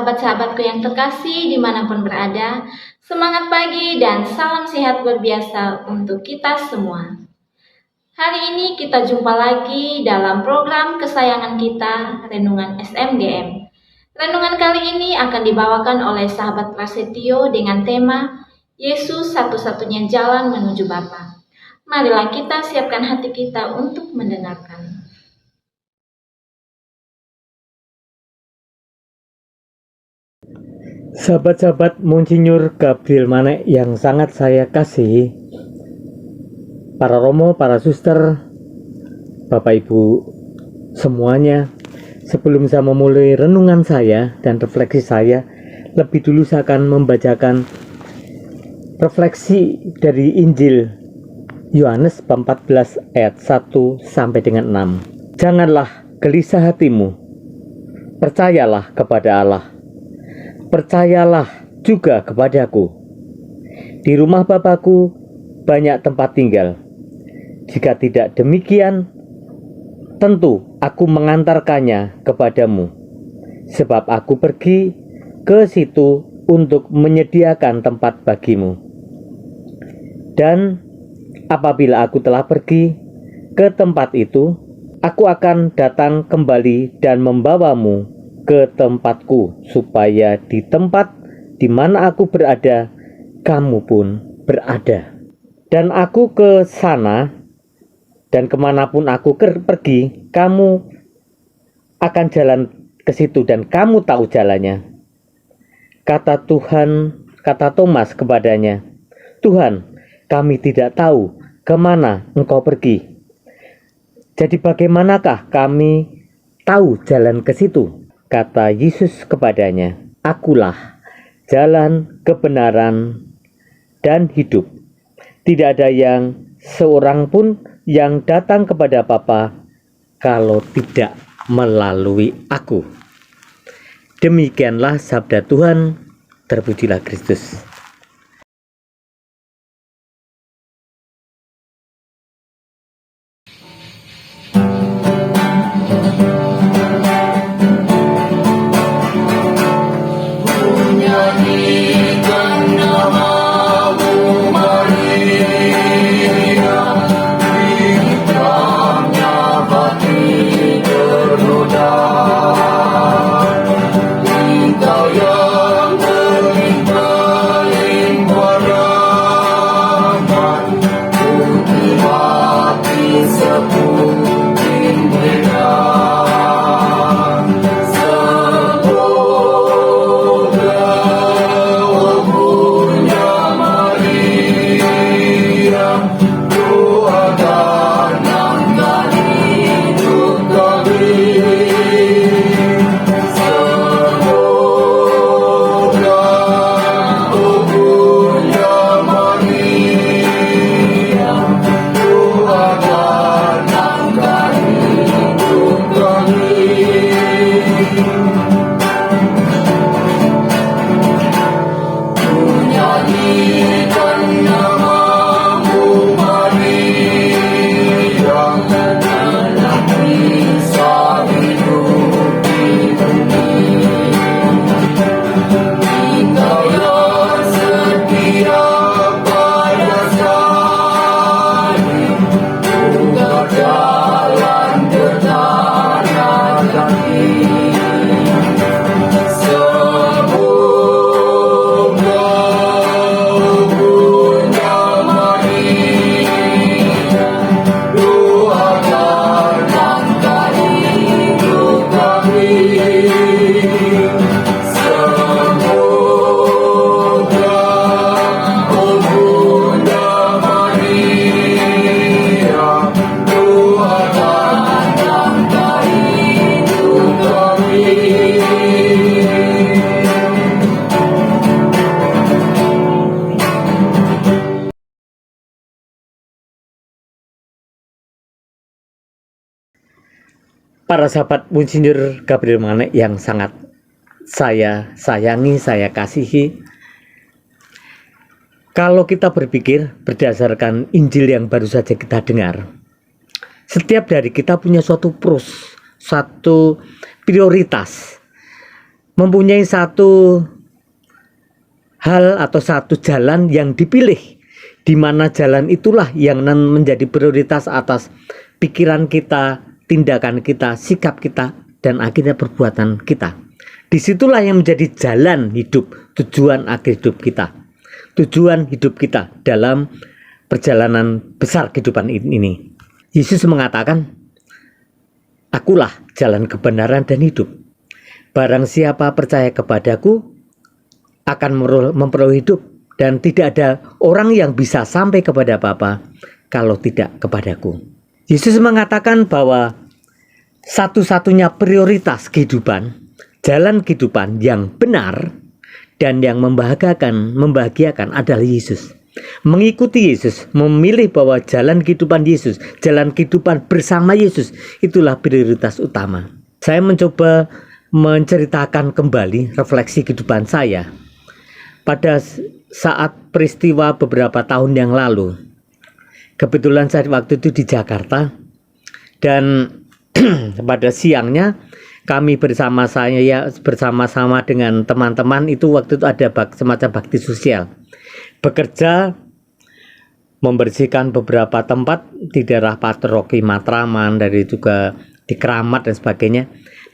sahabat-sahabatku yang terkasih dimanapun berada. Semangat pagi dan salam sehat berbiasa untuk kita semua. Hari ini kita jumpa lagi dalam program kesayangan kita, Renungan SMGM. Renungan kali ini akan dibawakan oleh sahabat Prasetyo dengan tema Yesus satu-satunya jalan menuju Bapa. Marilah kita siapkan hati kita untuk mendengarkan. Sahabat-sahabat Monsinyur Gabriel Manek yang sangat saya kasihi, para romo, para suster, Bapak Ibu semuanya, sebelum saya memulai renungan saya dan refleksi saya, lebih dulu saya akan membacakan refleksi dari Injil Yohanes 14 ayat 1 sampai dengan 6. Janganlah gelisah hatimu, percayalah kepada Allah. Percayalah juga kepadaku. Di rumah Bapakku banyak tempat tinggal. Jika tidak demikian, tentu aku mengantarkannya kepadamu. Sebab aku pergi ke situ untuk menyediakan tempat bagimu. Dan apabila aku telah pergi ke tempat itu, aku akan datang kembali dan membawamu ke tempatku, supaya di tempat di mana aku berada, kamu pun berada. Dan aku ke sana, dan kemanapun aku pergi, kamu akan jalan ke situ, dan kamu tahu jalannya. Kata Thomas kepadanya, Tuhan, kami tidak tahu kemana engkau pergi. Jadi bagaimanakah kami tahu jalan ke situ? Kata Yesus kepadanya, Akulah jalan, kebenaran, dan hidup. Tidak ada yang seorang pun yang datang kepada Bapa kalau tidak melalui aku. Demikianlah sabda Tuhan, terpujilah Kristus. Para sahabat Monsinyur Gabriel Manek yang sangat saya sayangi, saya kasihi, kalau kita berpikir berdasarkan Injil yang baru saja kita dengar, setiap dari kita punya suatu prioritas. mempunyai satu hal atau satu jalan yang dipilih, di mana jalan itulah yang menjadi prioritas atas pikiran kita, tindakan kita, sikap kita, dan akhirnya perbuatan kita. Disitulah yang menjadi jalan hidup, tujuan akhir hidup kita, tujuan hidup kita dalam perjalanan besar kehidupan ini. Yesus mengatakan, "Akulah jalan kebenaran dan hidup. Barang siapa percaya kepadaku akan memperoleh hidup, dan tidak ada orang yang bisa sampai kepada Bapa kalau tidak kepadaku." Yesus mengatakan bahwa satu-satunya prioritas kehidupan, jalan kehidupan yang benar dan yang membahagiakan adalah Yesus. Mengikuti Yesus, memilih bahwa jalan kehidupan Yesus, jalan kehidupan bersama Yesus, itulah prioritas utama. Saya mencoba menceritakan kembali refleksi kehidupan saya pada saat peristiwa beberapa tahun yang lalu. Kebetulan saya waktu itu di Jakarta, dan pada siangnya kami bersama-sama dengan teman-teman itu waktu itu ada semacam bakti sosial, bekerja membersihkan beberapa tempat di daerah Patroki Matraman, dari juga di Keramat dan sebagainya.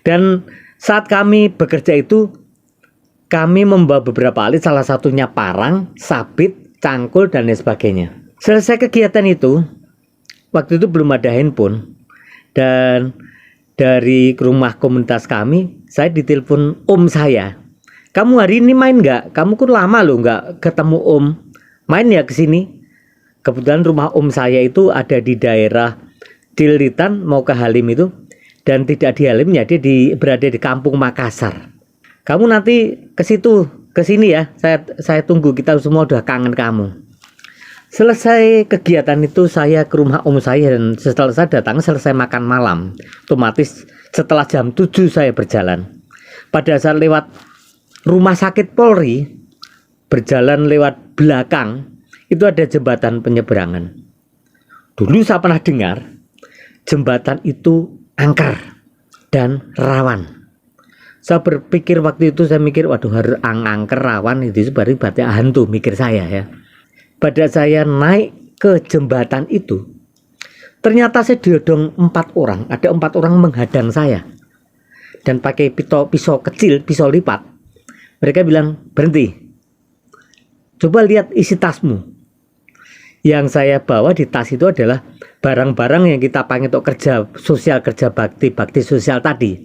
Dan saat kami bekerja itu, kami membawa beberapa alat, salah satunya parang, sabit, cangkul, dan lain sebagainya. Selesai kegiatan itu, waktu itu belum ada handphone, dan dari rumah komunitas kami, saya ditelepon om saya. "Kamu hari ini main nggak? Kamu kan lama loh nggak ketemu om. Main ya ke sini." Kebetulan rumah om saya itu ada di daerah Cililitan mau ke Halim itu, dan tidak di Halimnya, dia berada di Kampung Makassar. "Kamu nanti ke sini ya. Saya tunggu, kita semua udah kangen kamu." Selesai kegiatan itu, saya ke rumah om saya, dan setelah saya datang selesai makan malam, otomatis setelah jam 7 saya berjalan. Pada saat lewat rumah sakit Polri, berjalan lewat belakang, itu ada jembatan penyeberangan. Dulu saya pernah dengar jembatan itu angker dan rawan. Saya berpikir waktu itu, saya mikir, waduh, harus angker rawan itu berarti hantu, mikir saya ya. Pada saya naik ke jembatan itu, ternyata saya diodong 4 orang. Ada 4 orang menghadang saya, dan pakai pisau kecil, pisau lipat. Mereka bilang, "Berhenti, coba lihat isi tasmu." Yang saya bawa di tas itu adalah barang-barang yang kita pakai untuk kerja sosial, kerja bakti sosial tadi.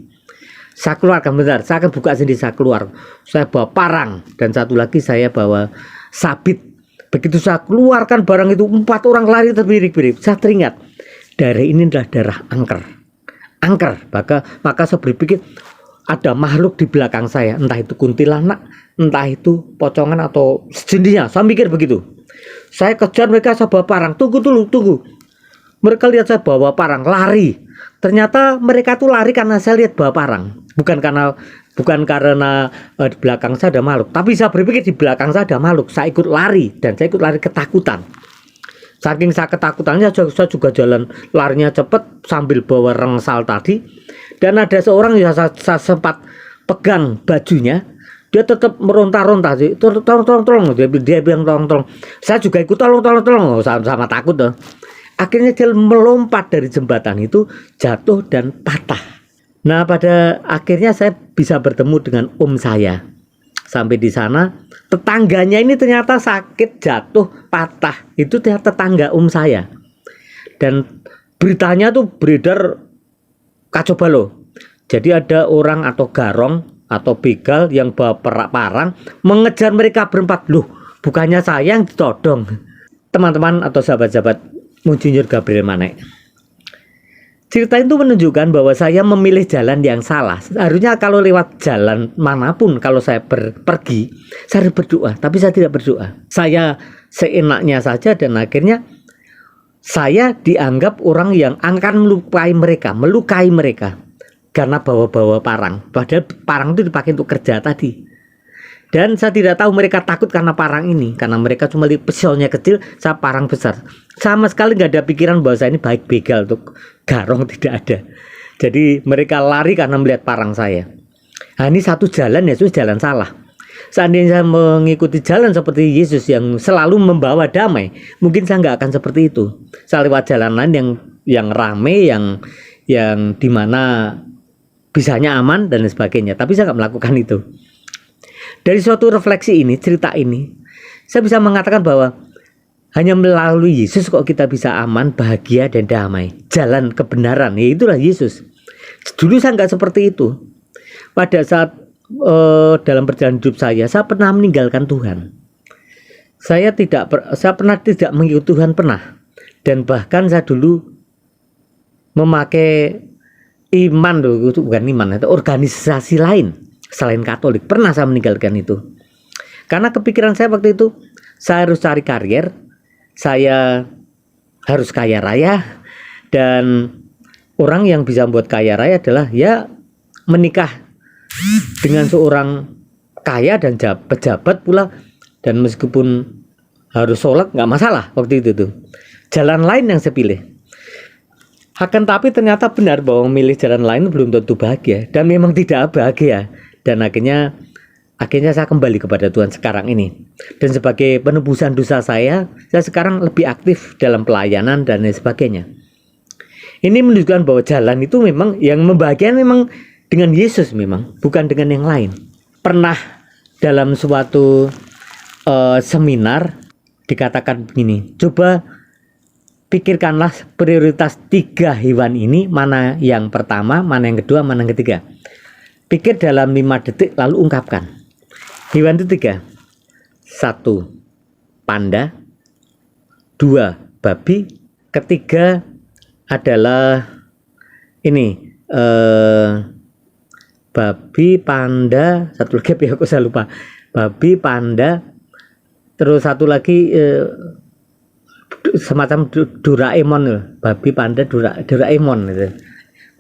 Saya keluarkan, bentar, saya akan buka sendiri. Saya keluar, saya bawa parang, dan satu lagi saya bawa sabit. Begitu saya keluarkan barang itu, 4 orang lari terbirik-birik. Saya teringat, daerah ini adalah daerah angker. Maka saya berpikir ada makhluk di belakang saya, entah itu kuntilanak, entah itu pocongan atau sejenisnya. Saya mikir begitu. Saya kejar mereka, saya bawa parang. Tunggu. Mereka lihat saya bawa parang, lari. Ternyata mereka tuh lari karena saya lihat bawa parang, bukan karena di belakang saya ada makhluk. Tapi saya berpikir di belakang saya ada makhluk. Saya ikut lari, dan saya ikut lari ketakutan. Saking saya ketakutannya, saya juga jalan larinya cepat sambil bawa rengsal tadi. Dan ada seorang yang saya sempat pegang bajunya, dia tetap meronta-ronta sih, tolong, dia bilang tolong. Saya juga ikut tolong, sama takut tuh. Akhirnya dia melompat dari jembatan itu, jatuh dan patah. Nah, pada akhirnya saya bisa bertemu dengan om saya. Sampai di sana, tetangganya ini ternyata sakit, jatuh, patah. Itu ternyata tetangga om saya. Dan beritanya tuh beredar kacau balau. Jadi ada orang atau garong atau begal yang bawa parang mengejar mereka berempat. Loh, bukannya saya yang ditodong. Teman-teman atau sahabat-sahabat Monsinyur Gabriel Manek, cerita itu menunjukkan bahwa saya memilih jalan yang salah. Harusnya kalau lewat jalan manapun, kalau saya pergi, saya harus berdoa. Tapi saya tidak berdoa. Saya seenaknya saja, dan akhirnya saya dianggap orang yang akan melukai mereka karena bawa-bawa parang. Padahal parang itu dipakai untuk kerja tadi. Dan saya tidak tahu mereka takut karena parang ini, karena mereka cuma lihat pisaunya kecil, saya parang besar. Sama sekali nggak ada pikiran bahwa saya ini baik begal untuk garong, tidak ada. Jadi mereka lari karena melihat parang saya. Nah, ini satu jalan, Yesus jalan salah. Seandainya saya mengikuti jalan seperti Yesus yang selalu membawa damai, mungkin saya nggak akan seperti itu. Saya lewat jalan lain yang rame, yang dimana bisanya aman dan sebagainya. Tapi saya nggak melakukan itu. Dari suatu refleksi ini, cerita ini, saya bisa mengatakan bahwa hanya melalui Yesus kok kita bisa aman, bahagia, dan damai. Jalan kebenaran, ya itulah Yesus. Dulu saya nggak seperti itu. Pada saat dalam perjalanan hidup saya pernah meninggalkan Tuhan. Saya pernah tidak mengikuti Tuhan, pernah. Dan bahkan saya dulu memakai iman, itu bukan iman, itu organisasi lain selain Katolik. Pernah saya meninggalkan itu. Karena kepikiran saya waktu itu, saya harus cari karier, saya harus kaya raya, dan orang yang bisa membuat kaya raya adalah ya menikah dengan seorang kaya dan pejabat pula, dan meskipun harus sholat nggak masalah waktu itu tuh. Jalan lain yang saya pilih. Akan tapi ternyata benar bahwa memilih jalan lain belum tentu bahagia, dan memang tidak bahagia. Dan akhirnya saya kembali kepada Tuhan sekarang ini. Dan sebagai penebusan dosa saya sekarang lebih aktif dalam pelayanan dan lain sebagainya. Ini menunjukkan bahwa jalan itu memang yang membahagiakan memang dengan Yesus, memang bukan dengan yang lain. Pernah dalam suatu seminar dikatakan begini, coba pikirkanlah prioritas 3 hewan ini, mana yang pertama, mana yang kedua, mana yang ketiga. Pikir dalam 5 detik lalu ungkapkan. Hewan itu 3. 1 panda, 2 babi, ketiga adalah ini babi, panda, satu lagi ya, aku saya lupa. Babi, panda, terus satu lagi semacam Doraemon, babi, panda, Doraemon gitu.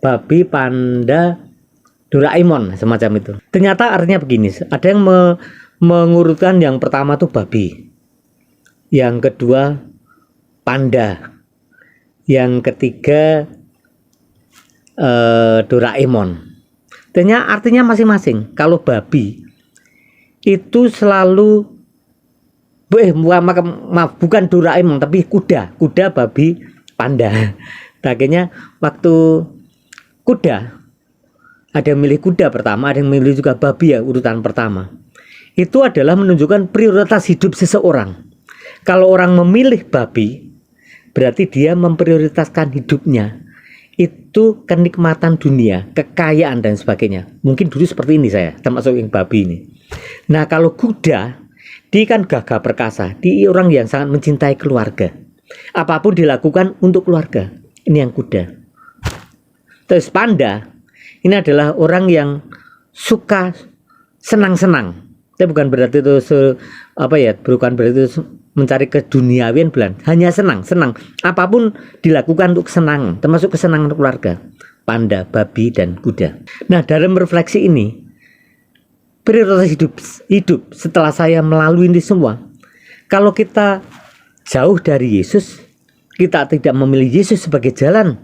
Babi, panda, Doraemon, semacam itu. Ternyata artinya begini, ada yang mengurutkan yang pertama tuh babi, yang kedua panda, yang ketiga Doraemon. Ternyata artinya masing-masing. Kalau babi itu selalu bukan Doraemon tapi kuda, babi, panda. Akhirnya waktu kuda, ada yang milih kuda pertama, ada yang milih juga babi ya urutan pertama. Itu adalah menunjukkan prioritas hidup seseorang. Kalau orang memilih babi, berarti dia memprioritaskan hidupnya itu kenikmatan dunia, kekayaan dan sebagainya. Mungkin dulu seperti ini saya, termasuk yang babi ini. Nah kalau kuda, dia kan gagah perkasa, dia orang yang sangat mencintai keluarga. Apapun dilakukan untuk keluarga. Ini yang kuda. Terus panda, ini adalah orang yang suka senang-senang. Tapi bukan berarti itu bukan berarti itu mencari keduniawian, hanya senang. Apapun dilakukan untuk kesenangan, termasuk kesenangan keluarga. Panda, babi, dan kuda. Nah, dalam refleksi ini, prioritas hidup setelah saya melalui ini semua, kalau kita jauh dari Yesus, kita tidak memilih Yesus sebagai jalan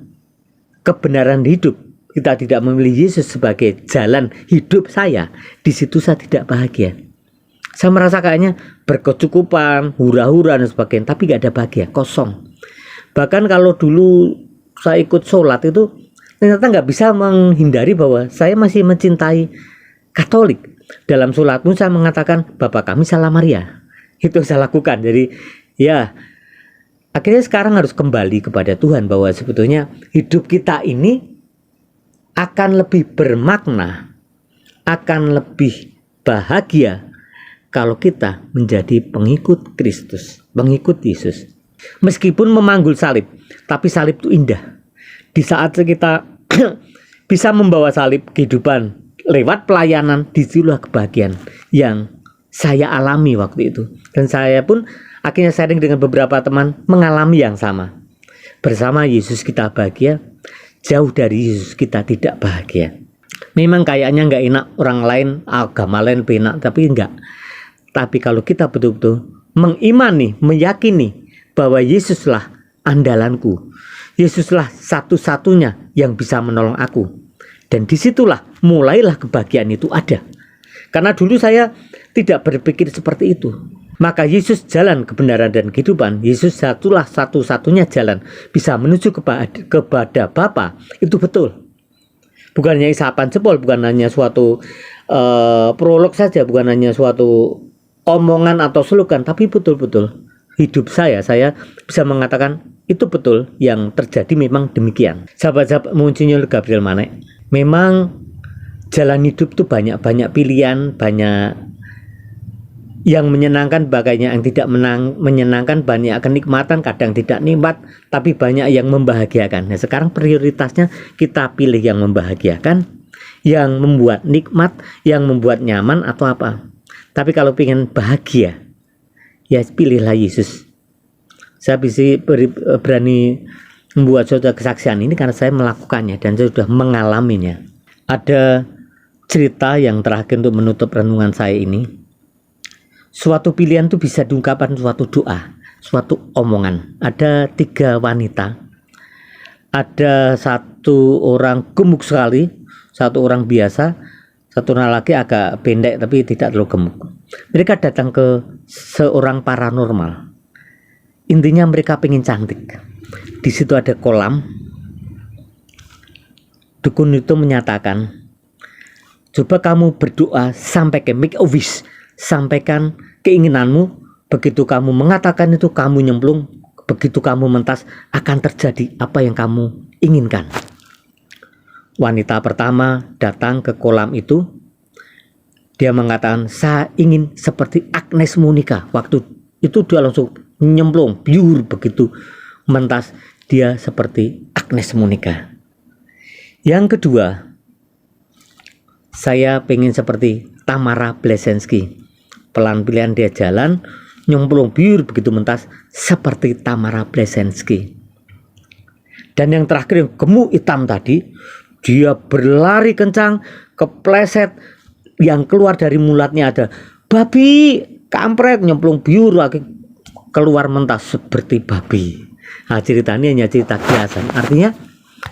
kebenaran hidup, kita tidak memilih Yesus sebagai jalan hidup saya, di situ saya tidak bahagia. Saya merasa kayaknya berkecukupan, hura-hura dan sebagainya, tapi gak ada bahagia, kosong. Bahkan kalau dulu saya ikut sholat itu, ternyata gak bisa menghindari bahwa saya masih mencintai Katolik. Dalam sholat pun saya mengatakan, Bapa kami salam Maria. Itu saya lakukan. Jadi ya, akhirnya sekarang harus kembali kepada Tuhan, bahwa sebetulnya hidup kita ini akan lebih bermakna, akan lebih bahagia kalau kita menjadi pengikut Kristus, pengikut Yesus. Meskipun memanggul salib, tapi salib itu indah. Di saat kita bisa membawa salib kehidupan lewat pelayanan, disitulah kebahagiaan yang saya alami waktu itu. Dan saya pun akhirnya sharing dengan beberapa teman mengalami yang sama. Bersama Yesus kita bahagia, jauh dari Yesus kita tidak bahagia. Memang kayaknya nggak enak, orang lain, agama lain enak, tapi enggak. Tapi kalau kita betul-betul mengimani, meyakini bahwa Yesuslah andalanku, Yesuslah satu-satunya yang bisa menolong aku, Dan disitulah mulailah kebahagiaan itu ada. Karena dulu saya tidak berpikir seperti itu. Maka Yesus jalan kebenaran dan kehidupan. Yesus satulah satu-satunya jalan bisa menuju kepada Bapa. Itu betul. Bukan hanya isapan jempol, bukan hanya suatu prolog saja, bukan hanya suatu omongan atau slogan, tapi betul-betul hidup saya bisa mengatakan itu betul yang terjadi, memang demikian. Sahabat-sahabat Monsinyur Gabriel Manek, memang jalan hidup itu banyak pilihan, banyak yang menyenangkan, banyak yang tidak menyenangkan, banyak kenikmatan, kadang tidak nikmat, tapi banyak yang membahagiakan. Nah, sekarang prioritasnya kita pilih yang membahagiakan, yang membuat nikmat, yang membuat nyaman atau apa. Tapi kalau ingin bahagia, ya pilihlah Yesus. Saya bisa berani membuat suatu kesaksian ini karena saya melakukannya dan saya sudah mengalaminya. Ada cerita yang terakhir untuk menutup renungan saya ini. Suatu pilihan itu bisa diungkapkan suatu doa, suatu omongan. Ada 3 wanita. Ada 1 orang gemuk sekali, 1 orang biasa, 1 orang laki agak pendek tapi tidak terlalu gemuk. Mereka datang ke seorang paranormal. Intinya mereka pengen cantik. Di situ ada kolam. Dukun itu menyatakan, coba kamu berdoa sampai ke make a wish, sampaikan keinginanmu. Begitu kamu mengatakan itu, kamu nyemplung. Begitu kamu mentas, akan terjadi apa yang kamu inginkan. Wanita pertama datang ke kolam itu. Dia mengatakan, saya ingin seperti Agnes Monica. Waktu itu dia langsung nyemplung, biur, begitu mentas dia seperti Agnes Monica. Yang kedua, saya pengen seperti Tamara Bleszenski. Pelan-pelan dia jalan, nyemplung, biur, begitu mentas seperti Tamara Bleszenski. Dan yang terakhir, yang gemuk hitam tadi, dia berlari kencang, kepleset. Yang keluar dari mulutnya ada babi, kampret, nyemplung biur lagi, keluar mentas seperti babi. Nah, ceritanya hanya cerita kiasan. Artinya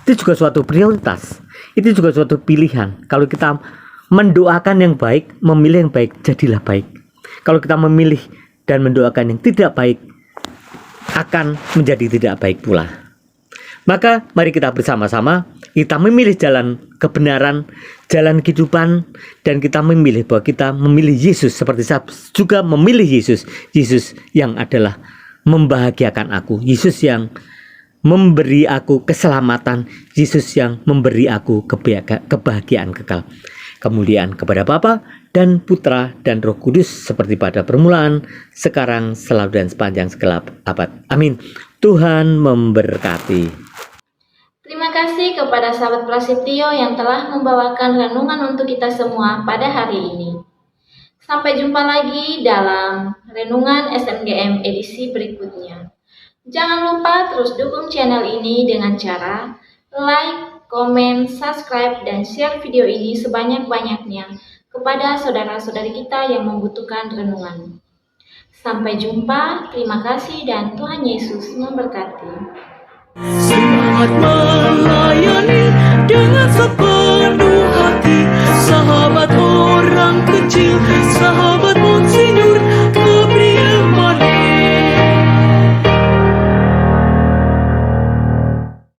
itu juga suatu prioritas, itu juga suatu pilihan. Kalau kita mendoakan yang baik, memilih yang baik, jadilah baik. Kalau kita memilih dan mendoakan yang tidak baik, akan menjadi tidak baik pula. Maka mari kita bersama-sama, kita memilih jalan kebenaran, jalan kehidupan, dan kita memilih bahwa kita memilih Yesus. Seperti saya juga memilih Yesus. Yesus yang adalah membahagiakan aku, Yesus yang memberi aku keselamatan, Yesus yang memberi aku kebahagiaan kekal. Kemuliaan kepada Bapa dan Putra dan Roh Kudus, seperti pada permulaan, sekarang, selalu, dan sepanjang segala abad. Amin. Tuhan memberkati. Terima kasih kepada sahabat Prasetyo yang telah membawakan renungan untuk kita semua pada hari ini. Sampai jumpa lagi dalam renungan SMGM edisi berikutnya. Jangan lupa terus dukung channel ini dengan cara like, komen, subscribe, dan share video ini sebanyak-banyaknya kepada saudara-saudari kita yang membutuhkan renungan. Sampai jumpa, terima kasih, dan Tuhan Yesus memberkati. Selamat malam.